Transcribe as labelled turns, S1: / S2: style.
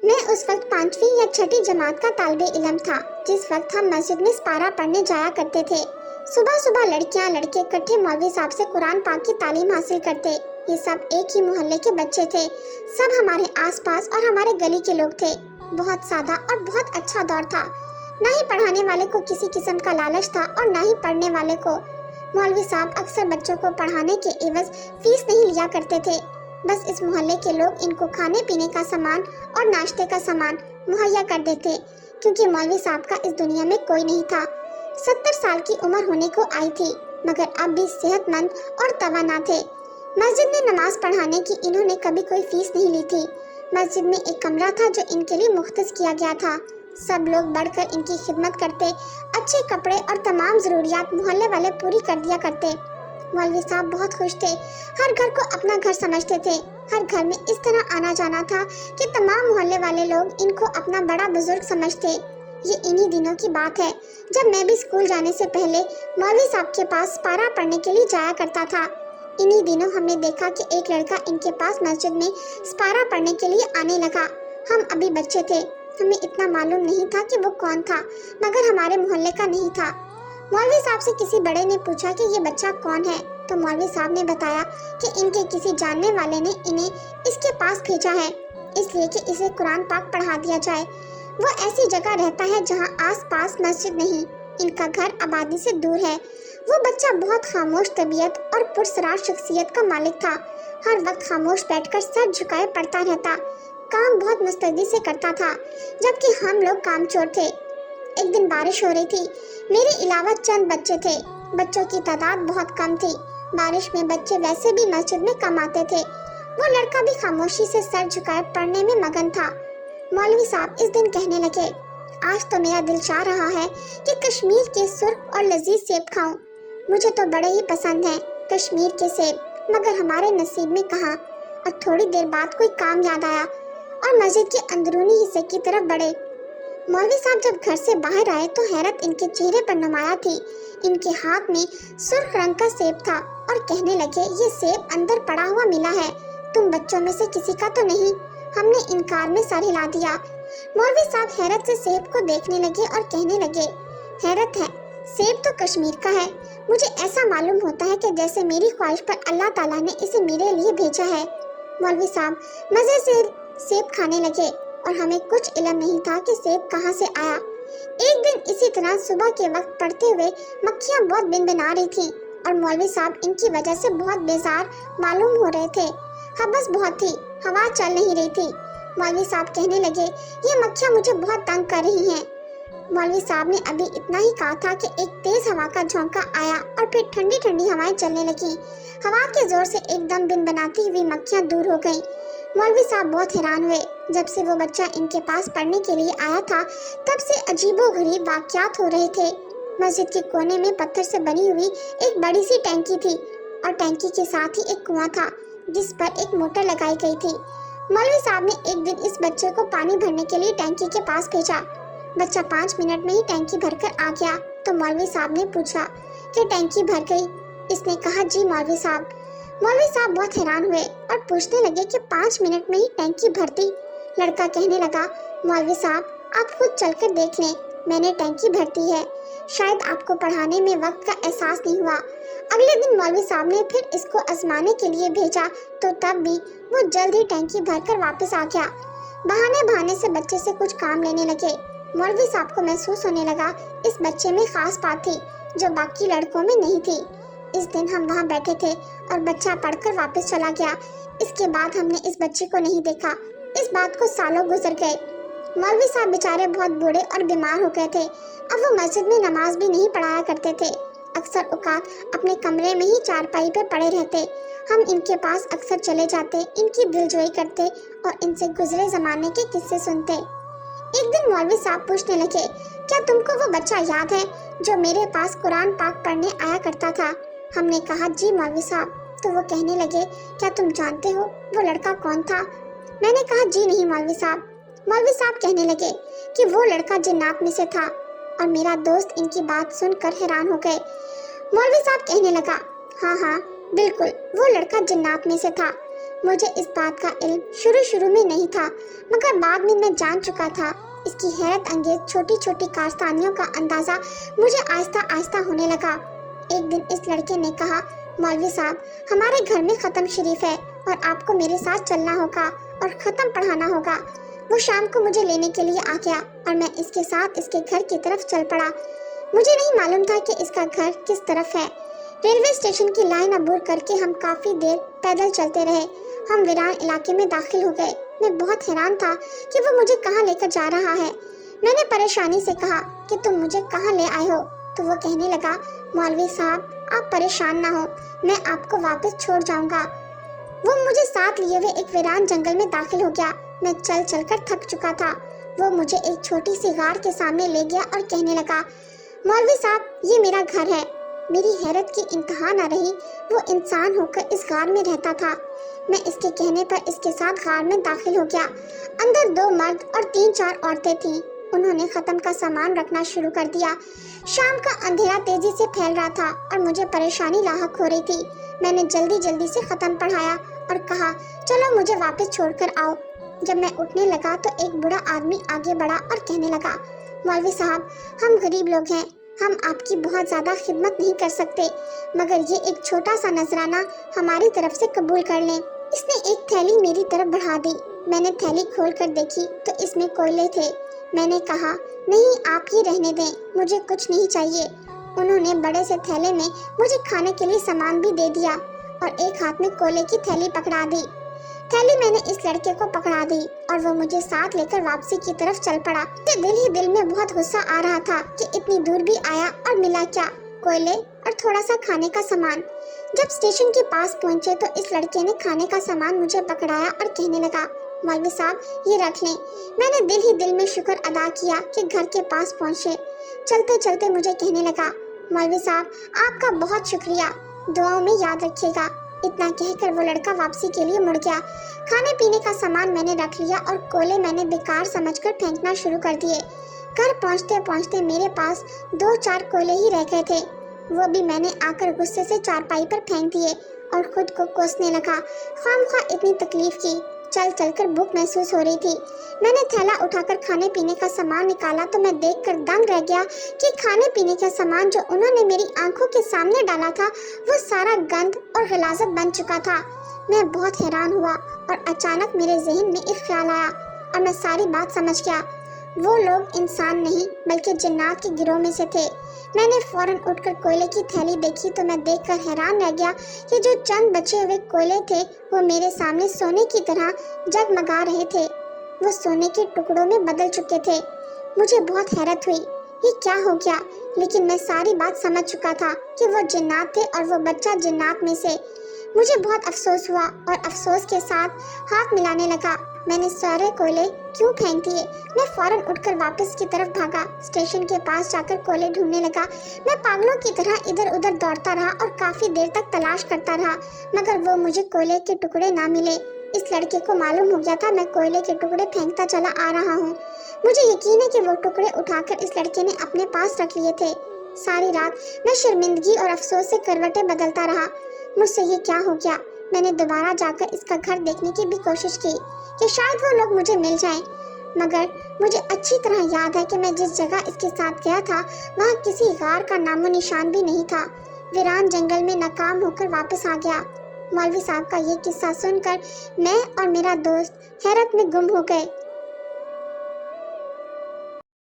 S1: मैं उस वक्त 5वीं या 6ठी जमात का तालिबे इल्म था, जिस वक्त हम मस्जिद में पारा पढ़ने जाया करते थे। सुबह सुबह लड़कियां लड़के इकट्ठे मौलवी साहब से कुरान पाक की तालीम हासिल करते। ये सब एक ही मोहल्ले के बच्चे थे। सब हमारे आसपास और हमारे गली के लोग थे। बहुत सादा और बहुत अच्छा दौर था। न ही पढ़ाने वाले को किसी किस्म का लालच था और न ही पढ़ने वाले को। मौलवी साहब अक्सर बच्चों को पढ़ाने के एवज फीस नहीं लिया करते थे। बस इस मोहल्ले के लोग इनको खाने पीने का सामान और नाश्ते का सामान मुहैया कर देते, क्योंकि मौलवी साहब का इस दुनिया में कोई नहीं था। 70 साल की उम्र होने को आई थी, मगर अब भी सेहतमंद और तवाना थे। मस्जिद में नमाज पढ़ाने की इन्होंने कभी कोई फीस नहीं ली थी। मस्जिद में एक कमरा था जो इनके लिए मुख्तस किया गया था। सब लोग बढ़कर इनकी खिदमत करते। अच्छे कपड़े और तमाम जरूरियात मोहल्ले वाले पूरी कर दिया करते। मौलवी साहब बहुत खुश थे। हर घर को अपना घर समझते थे। हर घर में इस तरह आना जाना था कि तमाम मोहल्ले वाले लोग इनको अपना बड़ा बुजुर्ग समझते। ये इन्हीं दिनों की बात है जब मैं भी स्कूल जाने से पहले मौलवी साहब के पास पारा पढ़ने के लिए जाया करता था। इन्हीं दिनों हमने देखा कि एक लड़का इनके पास मस्जिद में पारा पढ़ने के लिए आने लगा। हम अभी बच्चे थे, हमें इतना मालूम नहीं था कि वो कौन था, मगर हमारे मोहल्ले का नहीं था। मौलवी साहब से किसी बड़े ने पूछा कि ये बच्चा कौन है, तो मौलवी साहब ने बताया कि इनके किसी जानने वाले ने इन्हें इसके पास भेजा है, इसलिए कि इसे कुरान पाक पढ़ा दिया जाए। वो ऐसी जगह रहता है जहाँ आसपास मस्जिद नहीं, इनका घर आबादी से दूर है। वो बच्चा बहुत खामोश तबीयत और पुरसरार शख्सियत का मालिक था। हर वक्त खामोश बैठकर सर झुकाए पढ़ता रहता। काम बहुत मुस्तैदी से करता था, जबकि हम लोग कामचोर थे। एक दिन बारिश हो रही थी। मेरे अलावा चंद बच्चे थे। बच्चों की तादाद बहुत कम थी। बारिश में बच्चे वैसे भी मस्जिद में कम आते थे। वो लड़का भी खामोशी से सर झुकाए पढ़ने में मगन था। मौलवी साहब इस दिन कहने लगे, आज तो मेरा दिल चाह रहा है कि कश्मीर के सुर्ख और लजीज सेब खाऊं। मुझे तो बड़े ही पसंद हैं कश्मीर के सेब, मगर हमारे नसीब में कहाँ। और थोड़ी देर बाद कोई काम याद आया और मस्जिद के अंदरूनी हिस्से की तरफ बढ़े। मौलवी साहब जब घर से बाहर आए तो हैरत इनके चेहरे पर नुमाया थी। इनके हाथ में सुर्ख रंग का सेब था और कहने लगे, ये सेब अंदर पड़ा हुआ मिला है, तुम बच्चों में से किसी का तो नहीं। हमने इनकार में सर हिला दिया। मौलवी साहब हैरत से सेब को देखने लगे और कहने लगे, हैरत है, सेब तो कश्मीर का है। मुझे ऐसा मालूम होता है कि जैसे मेरी ख्वाहिश पर अल्लाह ताला ने इसे मेरे लिए भेजा है। मौलवी साहब मजे से सेब खाने लगे और हमें कुछ इल्म नहीं था कि सेब कहाँ से आया। एक दिन इसी तरह सुबह के वक्त पढ़ते हुए मक्खियाँ बहुत बिनबिना रही थी और मौलवी साहब इनकी वजह से बहुत बेजार मालूम हो रहे थे। हबस बहुत थी, हवा चल नहीं रही थी। मौलवी साहब कहने लगे, ये मक्खियाँ मुझे बहुत तंग कर रही हैं। मौलवी साहब ने अभी इतना ही कहा था कि एक तेज हवा का झोंका आया और फिर ठंडी ठंडी हवाएं चलने लगी। हवा के जोर से एकदम बिनबनाती हुई मक्खियाँ दूर हो गईं। मौलवी साहब बहुत हैरान हुए। जब से वो बच्चा इनके पास पढ़ने के लिए आया था, तब से अजीबोगरीब वाक़यात हो रहे थे। मस्जिद के कोने में पत्थर से बनी हुई एक बड़ी सी टैंकी थी और टैंकी के साथ ही एक कुआं था, जिस पर एक मोटर लगाई गई थी। मौलवी साहब ने एक दिन इस बच्चे को पानी भरने के लिए टैंकी के पास भेजा। बच्चा 5 मिनट में ही टैंकी भरकर आ गया। तो मौलवी साहब ने पूछा कि टैंकी भर गई? इसने कहा, जी मौलवी साहब। मौलवी साहब बहुत हैरान हुए और पूछने लगे कि 5 मिनट में ही टैंकी भरती? लड़का कहने लगा, मौलवी साहब आप खुद चलकर देख लें, मैंने टैंकी भरती है। शायद आपको पढ़ाने में वक्त का एहसास नहीं हुआ। अगले दिन मौलवी साहब ने फिर इसको आजमाने के लिए भेजा, तो तब भी वो जल्द ही टैंकी भरकर वापस आ गया। बहाने बहाने से बच्चे से कुछ काम लेने लगे। मौलवी साहब को महसूस होने लगा इस बच्चे में खास बात थी जो बाकी लड़कों में नहीं थी। इस दिन हम वहाँ बैठे थे और बच्चा पढ़कर वापस चला गया। इसके बाद हमने इस बच्चे को नहीं देखा। इस बात को सालों गुजर गए। मौलवी साहब बेचारे बहुत बूढ़े और बीमार हो गए थे। अब वो मस्जिद में नमाज भी नहीं पढ़ाया करते थे। अक्सर औकात अपने कमरे में ही चारपाई पे पड़े रहते। हम इनके पास अक्सर चले जाते, इनकी दिलजोई करते और इनसे गुजरे जमाने के किस्से सुनते। एक दिन मौलवी साहब पूछने लगे, क्या तुमको वो बच्चा याद है जो मेरे पास कुरान पाक पढ़ने आया करता था? हमने कहा, जी मौलवी साहब। तो वो कहने लगे, क्या तुम जानते हो वो लड़का कौन था? मैंने कहा, जी नहीं मौलवी साहब। मौलवी साहब कहने लगे कि वो लड़का जिन्नात में से था। और मेरा दोस्त इनकी बात सुनकर हैरान हो गए। मौलवी साहब कहने लगा, हाँ हाँ बिल्कुल, वो लड़का जिन्नात में से था। मुझे इस बात का इल्म शुरू में नहीं था, मगर बाद में मैं जान चुका था। इसकी हैरत अंगेज छोटी छोटी कारस्तानियों का अंदाजा मुझे आहिस्ता आहिस्ता होने लगा। एक दिन इस लड़के ने कहा, मौलवी साहब, हमारे घर में खत्म शरीफ है और आपको मेरे साथ चलना होगा और खत्म पढ़ाना होगा। वो शाम को मुझे लेने के लिए आ गया और मैं इसके साथ इसके घर की तरफ चल पड़ा। मुझे नहीं मालूम था कि इसका घर किस तरफ है। रेलवे स्टेशन की लाइन अबूर करके हम काफी देर पैदल चलते रहे। हम वीरान इलाके में दाखिल हो गए। मैं बहुत हैरान था कि वो मुझे कहाँ लेकर जा रहा है। मैंने परेशानी से कहा कि तुम मुझे कहाँ ले आए हो? तो वो कहने लगा, मौलवी साहब, आप परेशान ना हो, मैं आपको वापस छोड़ जाऊंगा। वो मुझे साथ लिए हुए एक वीरान जंगल में दाखिल हो गया। मैं चल चलकर थक चुका था। वो मुझे एक छोटी सी गार के सामने ले गया और कहने लगा, मौलवी साहब, ये मेरा घर है। मेरी हैरत की इंतहा न रही। वो इंसान होकर इस गार में रहता था। मैं इसके कहने पर इसके साथ गार में दाखिल हो गया। अंदर 2 मर्द और 3-4 औरतें थीं। उन्होंने खत्म का सामान रखना शुरू कर दिया। शाम का अंधेरा तेजी से फैल रहा था और मुझे परेशानी लाहक हो रही थी। मैंने जल्दी जल्दी से खत्म पढ़ाया और कहा, चलो मुझे वापस छोड़कर आओ। जब मैं उठने लगा तो एक बूढ़ा आदमी आगे बढ़ा और कहने लगा, मौलवी साहब, हम गरीब लोग हैं, हम आपकी बहुत ज्यादा खिदमत नहीं कर सकते, मगर ये एक छोटा सा नजराना हमारी तरफ से कबूल कर लें। इसने एक थैली मेरी तरफ बढ़ा दी। मैंने थैली खोल कर देखी तो इसमें कोयले थे। मैंने कहा, नहीं, आप ये रहने दें, मुझे कुछ नहीं चाहिए। उन्होंने बड़े से थैले में मुझे खाने के लिए सामान भी दे दिया और एक हाथ में कोयले की थैली पकड़ा दी। थैली मैंने इस लड़के को पकड़ा दी और वो मुझे साथ लेकर वापसी की तरफ चल पड़ा। मुझे दिल ही दिल में बहुत गुस्सा आ रहा था कि इतनी दूर भी आया और मिला क्या? कोयले और थोड़ा सा खाने का सामान। जब स्टेशन के पास पहुंचे तो इस लड़के ने खाने का सामान मुझे पकड़ाया और कहने लगा, मौलवी साहब, ये रख लें। मैंने दिल ही दिल में शुक्र अदा किया कि घर के पास पहुंचे। चलते चलते मुझे कहने लगा, मौलवी साहब, आपका बहुत शुक्रिया, दुआओं में याद रखिएगा। इतना कहकर वो लड़का वापसी के लिए मुड़ गया। खाने पीने का सामान मैंने रख लिया और कोयले मैंने बेकार समझकर फेंकना शुरू कर दिए। घर पहुंचते पहुंचते मेरे पास 2-4 कोयले ही रह गए थे। वो भी मैंने आकर गुस्से से चारपाई पर फेंक दिए और खुद को कोसने लगा। खामख्वाह इतनी तकलीफ की। चल चलकर भूख महसूस हो रही थी। मैंने थैला उठाकर खाने पीने का सामान निकाला तो मैं देखकर दंग रह गया कि खाने पीने का सामान जो उन्होंने मेरी आंखों के सामने डाला था वो सारा गंद और गलाजत बन चुका था। मैं बहुत हैरान हुआ और अचानक मेरे जहन में एक ख्याल आया और मैं सारी बात समझ गया। वो लोग इंसान नहीं बल्कि जिन्नात के गिरोह में से थे। मैंने फौरन उठकर कोयले की थैली देखी तो मैं देखकर हैरान रह गया कि जो चंद बचे हुए कोयले थे वो मेरे सामने सोने की तरह जगमगा रहे थे। वो सोने के टुकड़ों में बदल चुके थे। मुझे बहुत हैरत हुई, ये क्या हो गया? लेकिन मैं सारी बात समझ चुका था कि वो जिन्नात थे और वो बच्चा जिन्नात में से। मुझे बहुत अफसोस हुआ और अफसोस के साथ हाथ मिलाने लगा। मैंने सारे कोयले क्यों फेंक दिए? मैं फौरन उठकर वापस की तरफ भागा। स्टेशन के पास जाकर कोयले ढूंढने लगा। मैं पागलों की तरह इधर उधर दौड़ता रहा और काफी देर तक तलाश करता रहा, मगर वो मुझे कोयले के टुकड़े ना मिले। इस लड़के को मालूम हो गया था मैं कोयले के टुकड़े फेंकता चला आ रहा हूँ। मुझे यकीन है कि वो टुकड़े उठाकर इस लड़के ने अपने पास रख लिए थे। सारी रात मैं शर्मिंदगी और अफसोस से करवटें बदलता रहा। मुझसे ये क्या हो गया? मैंने दोबारा जाकर इसका घर देखने की भी कोशिश की कि शायद वो लोग मुझे मिल जाएं, मगर मुझे अच्छी तरह याद है कि मैं जिस जगह इसके साथ गया था वहाँ किसी गार का नामो निशान भी नहीं था। वीरान जंगल में नाकाम होकर वापस आ गया। मौलवी साहब का ये किस्सा सुनकर मैं और मेरा दोस्त हैरत में गुम हो गए।